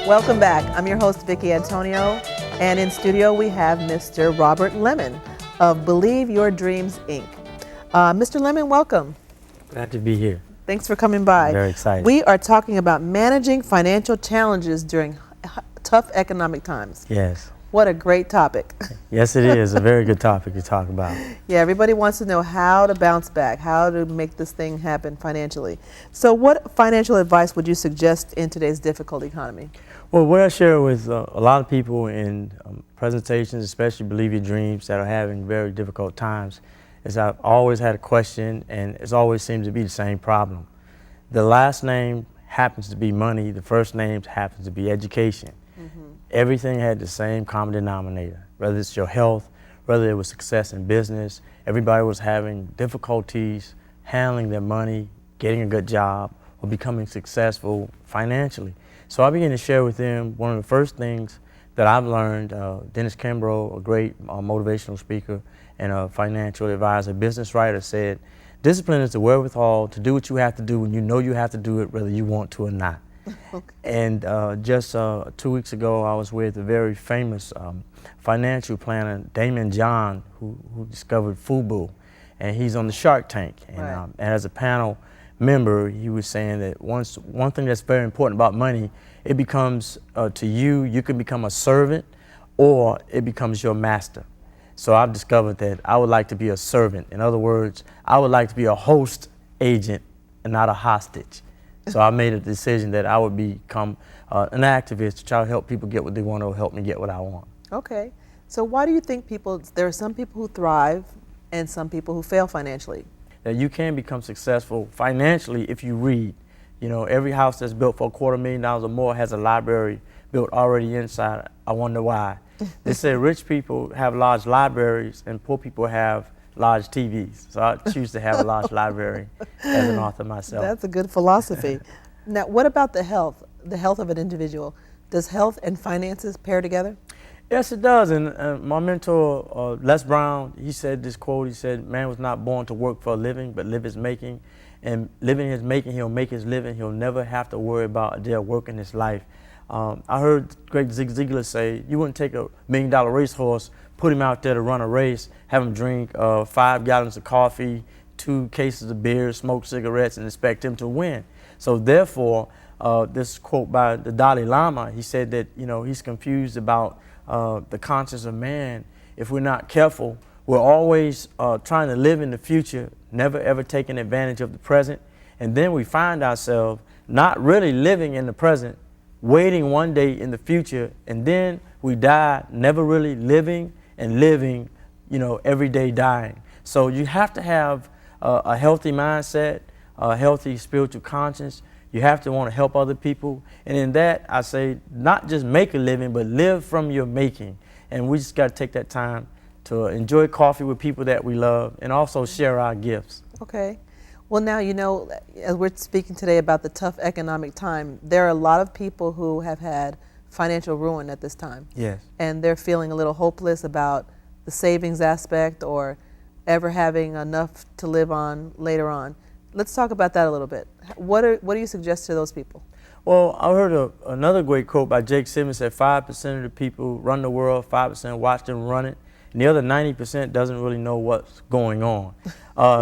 Welcome back. I'm your host, Vicki Antonio, and in studio we have Mr. Robert Lemon of Believe Your Dreams, Inc. Mr. Lemon, welcome. Glad to be here. Thanks for coming by. Very excited. We are talking about managing financial challenges during tough economic times. Yes. What a great topic. Yes, it is. A very good topic to talk about. Yeah, everybody wants to know how to bounce back, how to make this thing happen financially. So what financial advice would you suggest in today's difficult economy? Well, what I share with a lot of people in presentations, especially Believe Your Dreams, that are having very difficult times, is I've always had a question, and it always seems to be the same problem. The last name happens to be money. The first name happens to be education. Everything had the same common denominator, whether it's your health, whether it was success in business. Everybody was having difficulties handling their money, getting a good job, or becoming successful financially. So I began to share with them one of the first things that I've learned. Dennis Kimbrough, a great motivational speaker and a financial advisor, business writer, said, discipline is the wherewithal to do what you have to do when you know you have to do it, whether you want to or not. Okay. And just 2 weeks ago, I was with a very famous financial planner, Damon John, who discovered FUBU, and he's on the Shark Tank. And, right. And as a panel member, he was saying that one thing that's very important about money, it becomes to you can become a servant, or it becomes your master. So I've discovered that I would like to be a servant. In other words, I would like to be a host agent and not a hostage. So I made a decision that I would become an activist to try to help people get what they want or help me get what I want. Okay. So why do you think there are some people who thrive and some people who fail financially? That you can become successful financially if you read. You know, every house that's built for $250,000 or more has a library built already inside. I wonder why. They say rich people have large libraries and poor people have large TVs. So I choose to have a large library as an author myself. That's a good philosophy. Now, what about the health of an individual? Does health and finances pair together? Yes, it does. And my mentor, Les Brown, he said this quote. He said, man was not born to work for a living, but live his making. And living his making, he'll make his living. He'll never have to worry about a day of work in his life. I heard great Zig Ziglar say, you wouldn't take $1 million racehorse, put him out there to run a race, have him drink 5 gallons of coffee, 2 cases of beer, smoke cigarettes, and expect him to win. So therefore, this quote by the Dalai Lama, he said that, you know, he's confused about the conscience of man. If we're not careful, we're always trying to live in the future, never ever taking advantage of the present. And then we find ourselves not really living in the present, waiting one day in the future, and then we die never really living and living, you know, every day dying. So you have to have a healthy mindset, a healthy spiritual conscience. You have to want to help other people. And in that, I say, not just make a living, but live from your making. And we just got to take that time to enjoy coffee with people that we love and also share our gifts. Okay. Well, now, you know, as we're speaking today about the tough economic time, there are a lot of people who have had financial ruin at this time. Yes. And they're feeling a little hopeless about the savings aspect or ever having enough to live on later on. Let's talk about that a little bit. What do you suggest to those people? Well, I heard another great quote by Jake Simmons that 5% of the people run the world, 5% watch them run it, and the other 90% doesn't really know what's going on.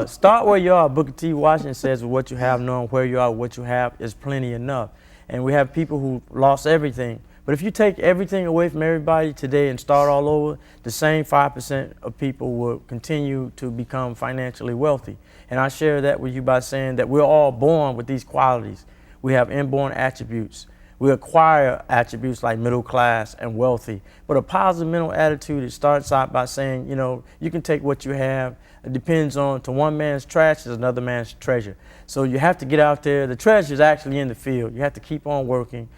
Start where you are. Booker T. Washington says, what you have, knowing where you are, what you have is plenty enough. And we have people who lost everything. But if you take everything away from everybody today and start all over, the same 5% of people will continue to become financially wealthy. And I share that with you by saying that we're all born with these qualities. We have inborn attributes. We acquire attributes like middle class and wealthy. But a positive mental attitude, it starts out by saying, you know, you can take what you have. It depends on, to one man's trash is another man's treasure. So you have to get out there. The treasure is actually in the field. You have to keep on working,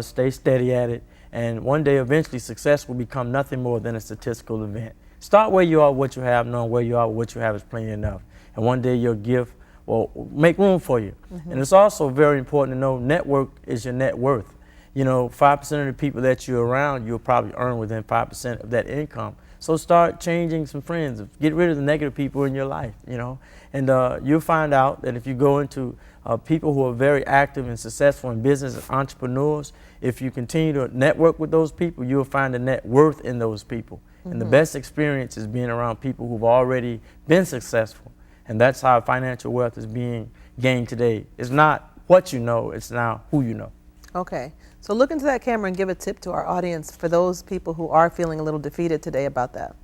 stay steady at it. And one day, eventually, success will become nothing more than a statistical event. Start where you are, what you have, knowing where you are, what you have is plenty enough. And one day your gift will make room for you. Mm-hmm. And it's also very important to know network is your net worth. You know, 5% of the people that you're around, you'll probably earn within 5% of that income. So start changing some friends. Get rid of the negative people in your life, you know. And you'll find out that if you go into people who are very active and successful in business and entrepreneurs, if you continue to network with those people, you'll find the net worth in those people. And the best experience is being around people who've already been successful. And that's how financial wealth is being gained today. It's not what you know, it's now who you know. Okay. So look into that camera and give a tip to our audience for those people who are feeling a little defeated today about that.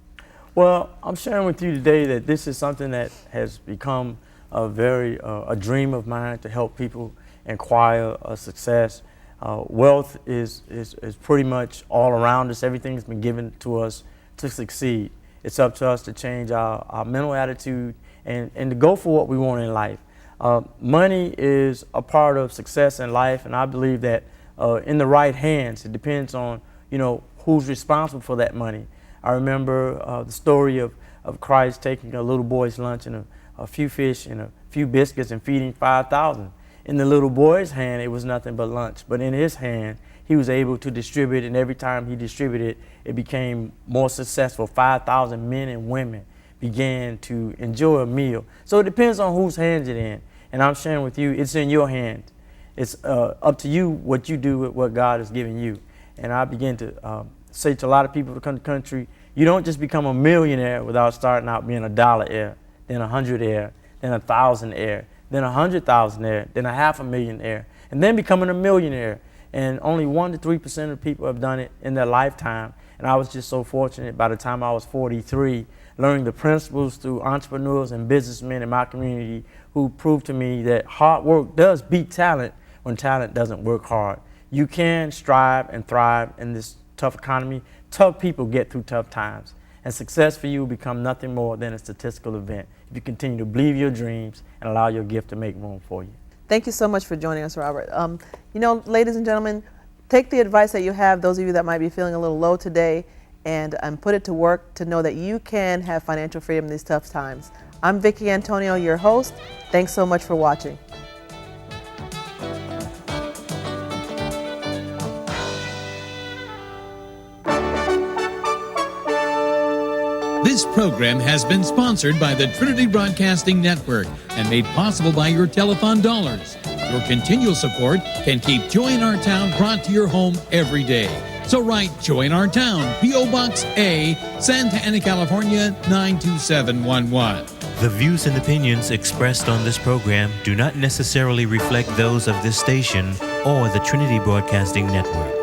Well, I'm sharing with you today that this is something that has become a dream of mine to help people acquire success. Wealth is pretty much all around us. Everything's been given to us to succeed. It's up to us to change our mental attitude and to go for what we want in life. Money is a part of success in life, and I believe that in the right hands, it depends on, you know, who's responsible for that money. I remember the story of Christ taking a little boy's lunch and a few fish and a few biscuits and feeding 5,000. In the little boy's hand, it was nothing but lunch, but in his hand, he was able to distribute, and every time he distributed, it became more successful. 5,000 men and women began to enjoy a meal. So it depends on whose hands it's in. And I'm sharing with you, it's in your hand. It's up to you what you do with what God has given you. And I begin to say to a lot of people who come to the country, you don't just become a millionaire without starting out being a dollar heir, then 100 heir, then 1,000 heir, then 100,000 heir, then 500,000 heir, and then becoming a millionaire. And only 1 to 3% of people have done it in their lifetime. And I was just so fortunate by the time I was 43, learning the principles through entrepreneurs and businessmen in my community who proved to me that hard work does beat talent when talent doesn't work hard. You can strive and thrive in this tough economy. Tough people get through tough times. And success for you will become nothing more than a statistical event if you continue to believe your dreams and allow your gift to make room for you. Thank you so much for joining us, Robert. You know, ladies and gentlemen, take the advice that you have, those of you that might be feeling a little low today, and put it to work to know that you can have financial freedom in these tough times. I'm Vicki Antonio, your host. Thanks so much for watching. This program has been sponsored by the Trinity Broadcasting Network and made possible by your telethon dollars. Your continual support can keep Joy in Our Town brought to your home every day. So write Joy in Our Town, P.O. Box A, Santa Ana, California, 92711. The views and opinions expressed on this program do not necessarily reflect those of this station or the Trinity Broadcasting Network.